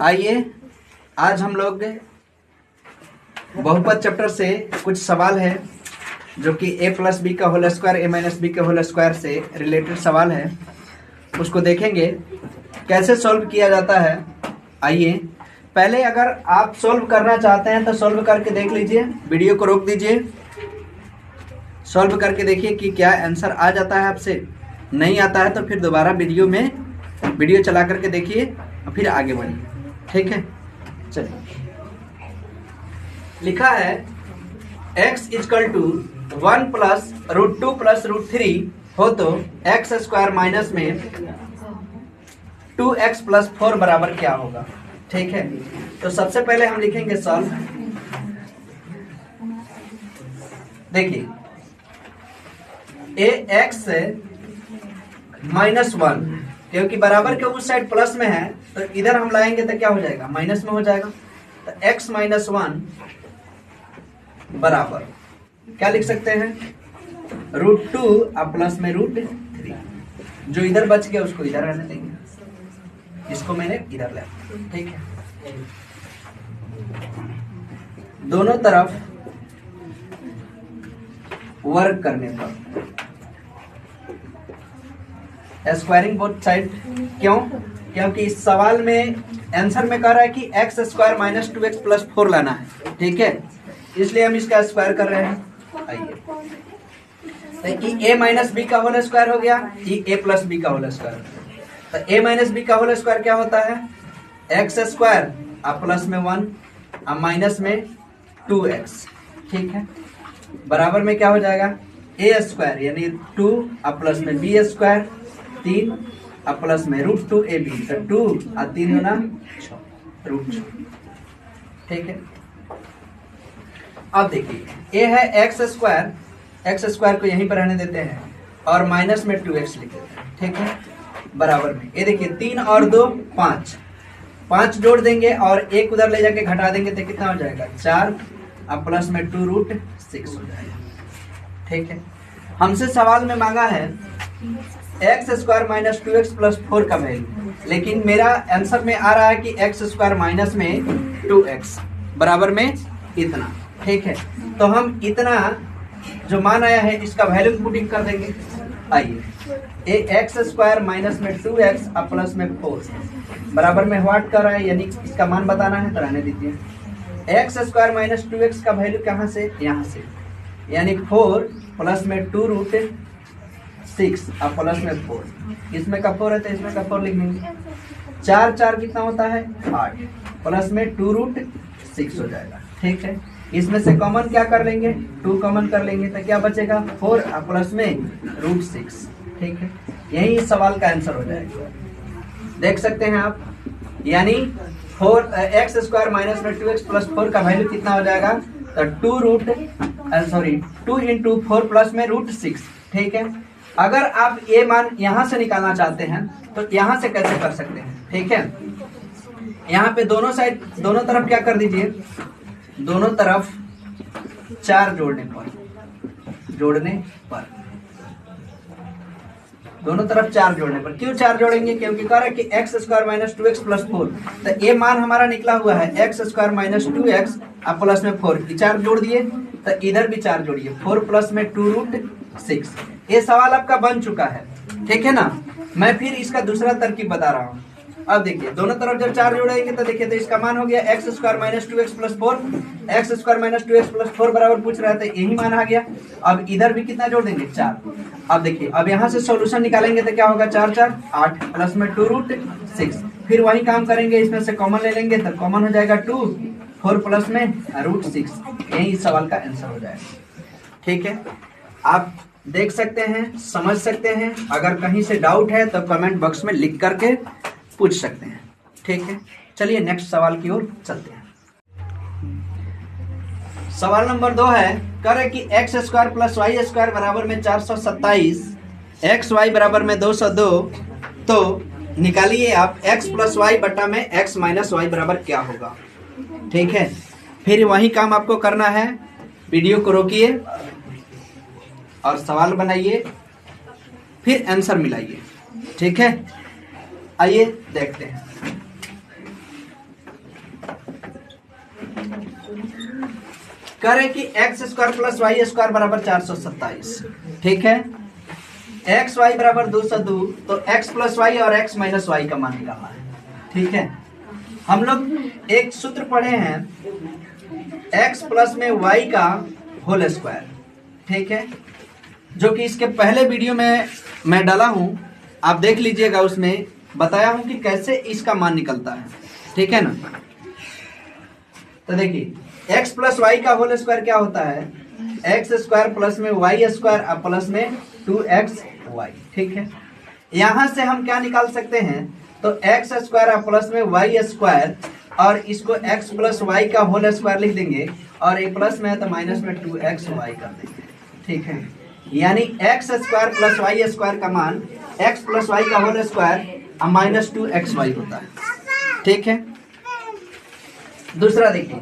आइए आज हम लोग बहुपद चैप्टर से कुछ सवाल है जो कि a प्लस बी का whole square a minus B के होल स्क्वायर से रिलेटेड सवाल है, उसको देखेंगे कैसे सॉल्व किया जाता है। आइए पहले अगर आप सॉल्व करना चाहते हैं तो सॉल्व करके देख लीजिए, वीडियो को रोक दीजिए, सॉल्व करके देखिए कि क्या आंसर आ जाता है आपसे। नहीं आता है तो फिर दोबारा वीडियो चला करके देखिए और फिर आगे बढ़िए, ठीक है। चलिए लिखा है x is equal to 1 plus root 2 plus root 3 हो तो एक्स स्क्वायर माइनस में 2x प्लस 4 बराबर क्या होगा, ठीक है। तो सबसे पहले हम लिखेंगे सॉल्व। देखिए ax माइनस 1, क्योंकि बराबर के उस साइड प्लस में है तो इधर हम लाएंगे तो क्या हो जाएगा, माइनस में हो जाएगा। तो x माइनस 1 बराबर क्या लिख सकते हैं, रूट 2 और प्लस में रूट 3। जो इधर बच गया उसको इधर रहने देंगे, इसको मैंने इधर ले, ठीक है। दोनों तरफ वर्क करने पर स्क्वायरिंग बोथ साइड, क्यों, क्योंकि इस सवाल में आंसर में कह रहा है कि X square minus 2x plus 4 लाना है, ठीक है, इसलिए हम इसका स्क्वायर कर रहे हैं। आइए तो ए माइनस बी का होल स्क्वायर हो गया, ए प्लस बी का होल स्क्वायर। तो ए माइनस बी का होल स्क्वायर क्या होता है, एक्स स्क्वायर और प्लस में 1 और माइनस में 2x, ठीक है। बराबर में क्या हो जाएगा, ए स्क्वायर यानी 2 और प्लस में बी स्क्वायर 3 और प्लस में रूट 2 ए बी, तो 2 और 3 गुना 6 रूट 6, ठीक है। अब देखिए ए है एक्स स्क्वायर को यहीं पर रहने देते हैं और माइनस में 2x लिख देते हैं, ठीक है। बराबर में ये देखिए 3 और 2 5 जोड़ देंगे और एक उधर ले जाके घटा देंगे तो कितना हो जाएगा 4 और प्लस में 2 रूट 6 हो जाएगा, ठीक है। हमसे सवाल में मांगा है X square minus 2x plus 4 का वैल्यू, लेकिन मेरा आंसर में आ रहा है कि एक्स स्क्वायर माइनस में 2x बराबर में इतना, ठीक है। तो हम इतना जो मान आया है इसका वैल्यू पुटिंग कर देंगे। आइए ए एक्स स्क्वायर माइनस में 2x और प्लस में 4 बराबर में व्हाट कर रहा है, यानी इसका मान बताना है तो रहने दीजिए। एक्स स्क्वायर माइनस 2x का वैल्यू कहाँ से, यहाँ से, यानी 4 प्लस में 2 रूट 6 और प्लस में 4, इसमें का 4 है तो इसमें का 4 लिख देंगे। 4 कितना होता है 8 प्लस में 2 रूट 6 हो जाएगा, ठीक है। इसमें से कॉमन क्या कर लेंगे, 2 कॉमन कर लेंगे तो क्या बचेगा 4 और प्लस में रूट 6, ठीक है। यही इस सवाल का आंसर हो जाएगा, देख सकते हैं आप। यानी 4 एक्स स्क्वायर माइनस में 2x प्लस 4 का वैल्यू कितना हो जाएगा, तो 2 इंटू 4 प्लस में रूट 6, ठीक है। अगर आप ये मान यहां से निकालना चाहते हैं तो यहां से कैसे कर सकते हैं, ठीक है। यहाँ पे दोनों तरफ क्या कर दीजिए, दोनों तरफ 4 जोड़ने पर दोनों तरफ 4 जोड़ने पर, क्यों 4 जोड़ेंगे, क्योंकि कह रहा है कि X square minus 2x plus 4, तो ये मान हमारा निकला हुआ है एक्स स्क्वायर माइनस 2x और प्लस में 4, 4 जोड़ दिए तो इधर भी 4 जोड़िए, 4 प्लस में 2 रूट 6। ये सवाल आपका बन चुका है, ठीक है ना। मैं फिर इसका दूसरा तरकीब बता रहा हूँ। अब देखिए दोनों तरफ जब 4 जोड़ेंगे तो देखिए तो इसका मान हो गया X square minus 2x plus 4, x square minus 2x plus 4 बराबर पूछ रहा था, यही मान आ गया। अब इधर भी कितना जोड़ देंगे 4। अब देखिए अब यहाँ से सॉल्यूशन निकालेंगे तो क्या होगा 4 4 8 प्लस में 2 रूट 6, फिर वही काम करेंगे, इसमें से कॉमन ले लेंगे तो कॉमन हो जाएगा 2, 4 प्लस में रूट 6, यही इस सवाल का आंसर हो जाएगा, ठीक है। आप देख सकते हैं, समझ सकते हैं, अगर कहीं से डाउट है तो कमेंट बॉक्स में लिख करके पूछ सकते हैं, ठीक है। चलिए नेक्स्ट सवाल की ओर चलते हैं। सवाल नंबर 2 है, कह रहे कि X square plus Y square बराबर में 427, एक्स वाई बराबर में 202, तो निकालिए आप एक्स प्लस वाई बटा में एक्स माइनस वाई बराबर क्या होगा, ठीक है। फिर वही काम आपको करना है, वीडियो को रोकिए और सवाल बनाइए, फिर आंसर मिलाइए, ठीक है। आइए देखते हैं। कह रहे कि X square plus Y square बराबर 427। ठीक है, एक्स वाई बराबर 202, तो एक्स प्लस वाई और एक्स माइनस वाई का मान निकालना है। ठीक है, हम लोग एक सूत्र पढ़े हैं, एक्स प्लस में वाई का होल स्क्वायर। ठीक है, जो कि इसके पहले वीडियो में मैं डाला हूं, आप देख लीजिएगा, उसमें बताया हूं कि कैसे इसका मान निकलता है। ठीक है ना, तो देखिए x प्लस वाई का होल स्क्वायर क्या होता है, एक्स स्क्वायर प्लस में वाई स्क्वायर और प्लस में 2xy। ठीक है, यहां से हम क्या निकाल सकते हैं, तो एक्स स्क्वायर और प्लस में वाई स्क्वायर, और इसको x प्लस वाई का होल स्क्वायर लिख देंगे, और एक प्लस में है तो माइनस में 2xy कर देंगे। ठीक है, यानी X square plus Y square का मान x प्लस वाई का होल स्क्वायर और माइनस 2xy होता है। ठीक है, दूसरा देखिए,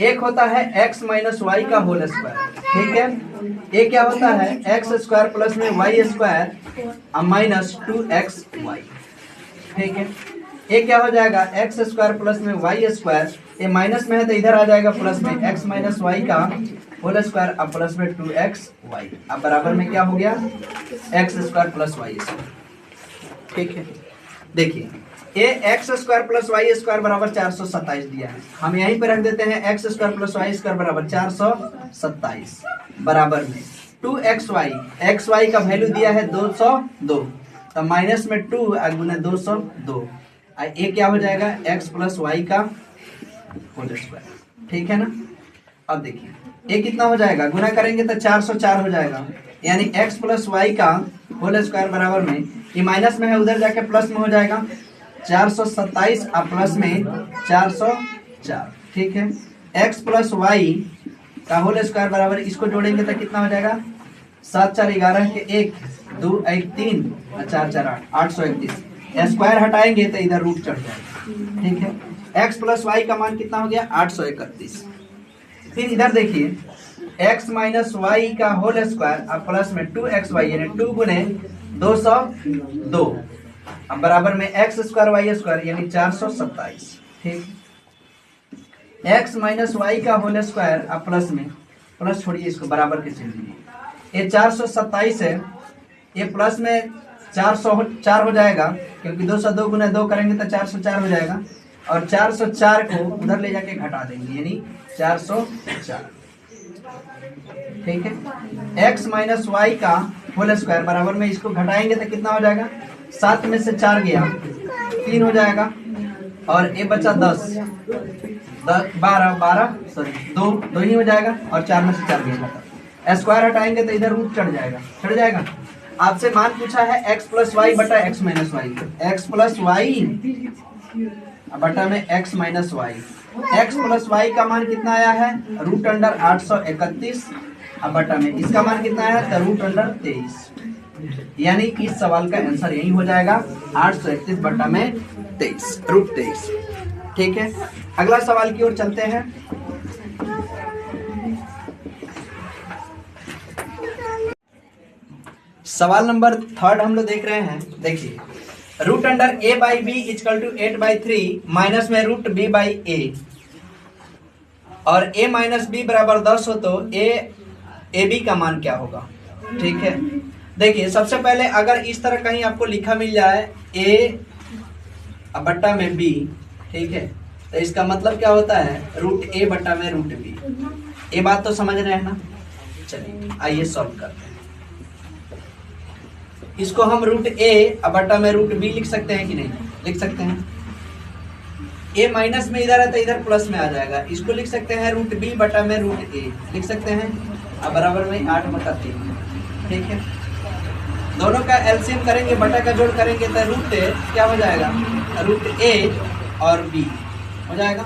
एक होता है x माइनस वाई का होल स्क्वायर। ठीक है, एक क्या होता है, एक्स स्क्वायर प्लस में वाई स्क्वायर और माइनस 2xy। ठीक है, एक क्या हो जाएगा, एक्स स्क्वायर प्लस में वाई स्क्वायर, ये माइनस में है तो इधर आ जाएगा प्लस में x माइनस वाई का होल स्क्वायर और प्लस में 2xy। अब बराबर में क्या हो गया, X square plus Y square. ठीक है, देखिए ये X square plus Y square बराबर 427 दिया है, हम यहीं पे रख देते हैं X square plus Y square बराबर 427 बराबर में 2xy, xy का वैल्यू दिया है 202, तो माइनस में 2 गुना 202, ये क्या हो जाएगा, x प्लस वाई का होल स्क्वायर। ठीक है ना, अब देखिए ये कितना हो जाएगा, गुना करेंगे तो 404 हो जाएगा, यानी x प्लस वाई का होल स्क्वायर बराबर में, ये माइनस में है उधर जाके प्लस में हो जाएगा 427 और प्लस में 404। ठीक है, x प्लस वाई का होल स्क्वायर बराबर, इसको जोड़ेंगे तो कितना हो जाएगा, 7 4 11 के 1 2 1 3 4 4 8 831, स्क्वायर हटाएंगे तो इधर रूट चढ़ जाएगा। ठीक है, x प्लस वाई का मान कितना हो गया, 831। फिर इधर देखिए, x माइनस वाई का होल स्क्वायर और प्लस में 2xy, यानी 2 गुने 202, अब बराबर में एक्स स्क्वायर वाई स्क्वायर यानी 427। ठीक, x माइनस वाई का होल स्क्वायर और प्लस में, प्लस छोड़िए इसको बराबर के चिन्ह दीजिए, ये 427 है, ये प्लस में 404 हो जाएगा, क्योंकि 202 गुना 2 करेंगे तो 404 हो जाएगा, और 404 को उधर ले जाके घटा देंगे, यानी 404। ठीक है, x माइनस वाई का होल स्क्वायर बराबर में, इसको घटाएंगे तो कितना हो जाएगा, 7 में से 4 गया 3 हो जाएगा, और ये बचा 10 12 सॉरी 2 ही हो जाएगा, और 4 में से 4 गया, स्क्वायर हटाएंगे तो इधर रूट चढ़ जाएगा। आपसे मान पूछा है x प्लस वाई बटा X minus Y, X plus Y बटा में X minus Y, X plus Y का मान कितना आया है, रूट अंडर 831, अब बटा में इसका मान कितना आया है, रूट अंडर 23, यानी इस सवाल का आंसर यही हो जाएगा 831 बटा में 23, रूट 23। ठीक है, अगला सवाल की ओर चलते हैं। सवाल नंबर 3 हम लोग देख रहे हैं, देखिए root under a by B is equal to 8/3 minus में रूट b बाई ए, और a माइनस बी बराबर 10 हो तो a b का मान क्या होगा। ठीक है, देखिए सबसे पहले अगर इस तरह कहीं आपको लिखा मिल जाए a बट्टा में b, ठीक है, तो इसका मतलब क्या होता है, रूट a बट्टा में रूट b। ये बात तो समझ रहे हैं ना, चलिए आइए सॉल्व करते हैं। इसको हम रूट a बटा में रूट b लिख सकते हैं कि नहीं, लिख सकते हैं। a माइनस में इधर है तो इधर प्लस में आ जाएगा, इसको लिख सकते हैं रूट b बटा में रूट a, लिख सकते हैं, अब बराबर में 8/3। ठीक है, दोनों का एलसीएम करेंगे, बटा का जोड़ करेंगे तो रूट क्या हो जाएगा, रूट a और b हो जाएगा।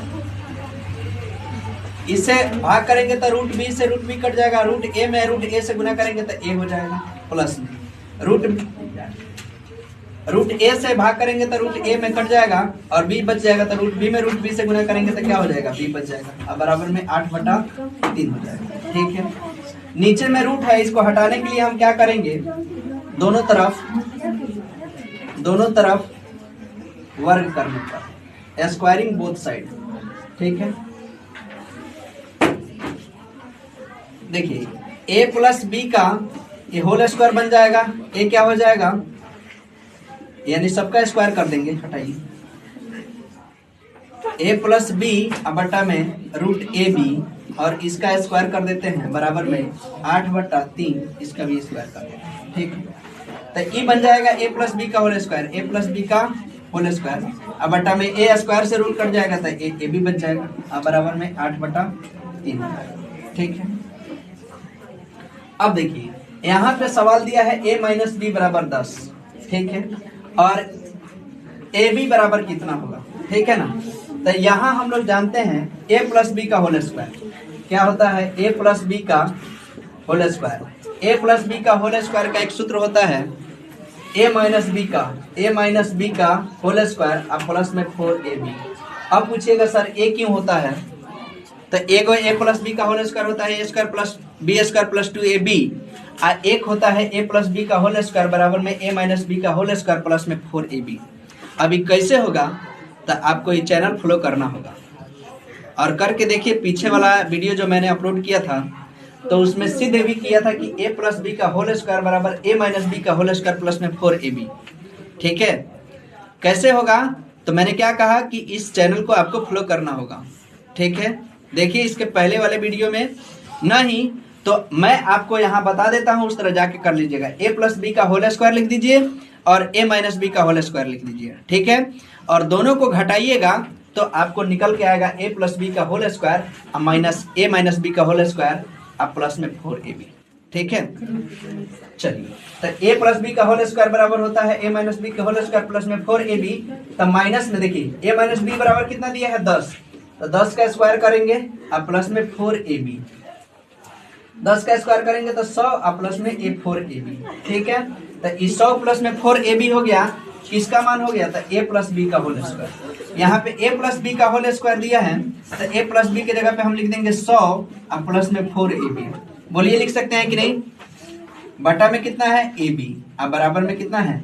इससे भाग करेंगे तो रूट b से रूट b कट जाएगा, रूट a में रूट a से गुना करेंगे तो a हो जाएगा, प्लस में रूट a से भाग करेंगे तो रूट a में कट जाएगा और b बच जाएगा, तो रूट b में रूट b से गुना करेंगे तो क्या हो जाएगा, b बच जाएगा, अब बराबर में 8/3 हो जाएगा। ठीक है, नीचे में रूट है, इसको हटाने के लिए हम क्या करेंगे, दोनों तरफ वर्ग करने पर, स्क्वायरिंग बोथ साइड। ठीक है, देखिए ए प्लस बी का ये होल स्क्वायर बन जाएगा। ए क्या हो जाएगा, यानी सबका स्क्वायर कर देंगे, हटाइए, ए प्लस बी बटा में रूट ए बी, और इसका स्क्वायर कर देते हैं बराबर में 8/3, इसका भी स्क्वायर कर देते हैं। ठीक है, तो ई बन जाएगा ए प्लस बी का होल स्क्वायर, ए प्लस बी का होल स्क्वायर, अब बटा में ए स्क्वायर से रूट कट जाएगा तो ए भी बच जाएगा, अब बराबर में 8/3। ठीक है, अब देखिए यहाँ पे सवाल दिया है a माइनस बी बराबर 10। ठीक है, और ए बी बराबर कितना होगा। ठीक है ना, तो यहाँ हम लोग जानते हैं a प्लस बी का होल स्क्वायर क्या होता है, a प्लस बी का whole square. a plus B का होल स्क्वायर का एक सूत्र होता है a माइनस बी का होल स्क्वायर अब प्लस में 4ab। अब पूछिएगा सर a क्यों होता है, तो एक a प्लस बी का होल स्क्वायर होता है a square plus B square plus 2ab, और एक होता है a प्लस बी का होल स्क्वायर बराबर में a माइनस बी का होल स्क्वायर प्लस में 4ab। अभी कैसे होगा, तो आपको ये चैनल फॉलो करना होगा और करके देखिए, पीछे वाला वीडियो जो मैंने अपलोड किया था तो उसमें सिद्ध भी किया था कि a प्लस बी का होल स्क्वायर बराबर a माइनस बी का होल स्क्वायर प्लस में 4ab। ठीक है, कैसे होगा, तो मैंने क्या कहा कि इस चैनल को आपको फॉलो करना होगा। ठीक है, देखिए इसके पहले वाले वीडियो में नहीं तो मैं आपको यहाँ बता देता हूँ, उस तरह जाके कर लीजिएगा। a प्लस बी का होल स्क्वायर लिख दीजिए और a माइनस बी का होल स्क्वायर लिख दीजिए। ठीक है, और दोनों को घटाइएगा तो आपको निकल के आएगा a प्लस बी का whole square minus a minus B का होल स्क्वायर अब प्लस में 4ab। ठीक है, चलिए, तो a प्लस बी का होल स्क्वायर बराबर होता है a माइनस बी का होल स्क्वायर प्लस में 4ab। तो माइनस में देखिए a माइनस बी बराबर कितना दिया है 10, तो 10 का स्क्वायर करेंगे अब प्लस में 4ab, 10 का स्क्वायर करेंगे तो 100 अब प्लस में 4ab। ठीक है, तो इस 100 प्लस में 4ab हो गया, किसका मान हो गया, तो a प्लस बी का होल स्क्वायर। यहाँ पे a प्लस बी का होल स्क्वायर दिया है तो a प्लस बी के जगह पे हम लिख देंगे 100 अब प्लस में 4ab। बोलिए लिख सकते हैं कि नहीं, बटा में कितना है ab, अब बराबर में कितना है,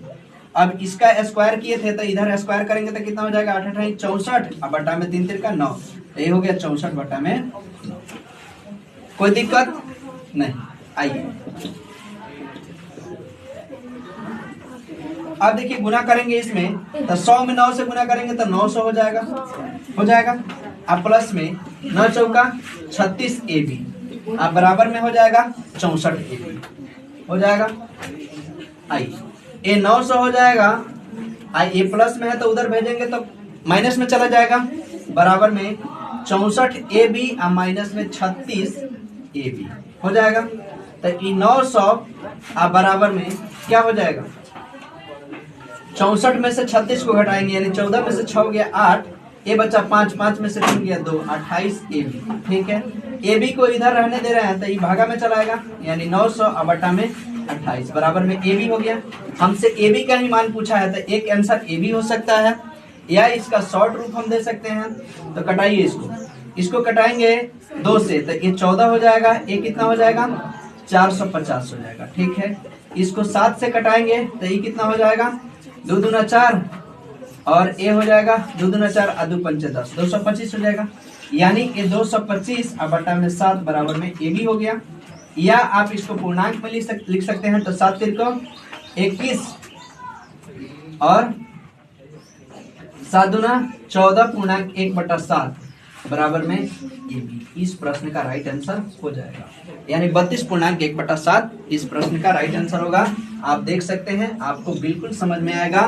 अब इसका स्क्वायर किए थे तो इधर स्क्वायर करेंगे तो कितना हो जाएगा 8 8 64, अब बटा में 3 3 का 9, ये हो गया 64 बटा में 9। कोई दिक्कत नहीं, आइए अब देखिए गुना करेंगे इसमें, तो 100 में 9 से गुना करेंगे तो 900 हो जाएगा। अब प्लस में 9 चौका 36ab, अब बराबर में हो जाएगा 64ab हो जाएगा। आइए ये 900 हो जाएगा, ये प्लस में है तो उधर भेजेंगे तो माइनस में चला जाएगा, बराबर में 64ab और माइनस में 36ab हो जाएगा। तो ये 900 अब बराबर में क्या हो जाएगा, 64 में से 36 को घटाएंगे यानी 14 में से 6 गया 8, ए बचा 5, 5 में से 3 गया 2, 28ab। ठीक है, ए बी को इधर रहने दे रहे हैं तो ये भागा में चलाएगा यानी 900 अब बटा में 28 बराबर में ए बी हो गया। हमसे ए बी का ही मान पूछा है तो एक आंसर ए बी हो सकता है या इसका शॉर्ट रूप हम दे सकते हैं। तो कटाइए इसको कटाएंगे 2 से तो ये 14 हो जाएगा, ये कितना हो जाएगा 450 हो जाएगा। ठीक है, इसको 7 से कटाएंगे तो ये कितना हो जाएगा 2 दूना 4 और ए हो जाएगा 2 दूना 4 और 2 पंचे 10, 225 हो जाएगा यानी ये 225 अब बटा में 7 बराबर में ए बी हो गया। या आप इसको पूर्णांक में लिख सकते हैं तो 7 3 को 21 और 7 दूना 14 पूर्णांक 1/7 बराबर में ए बी। इस प्रश्न का राइट आंसर हो जाएगा यानी 32 पूर्णांक 1/7 इस प्रश्न का राइट आंसर होगा। आप देख सकते हैं, आपको बिल्कुल समझ में आएगा,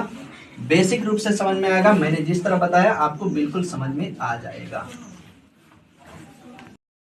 बेसिक रूप से समझ में आएगा। मैंने जिस तरह बताया आपको बिल्कुल समझ में आ जाएगा।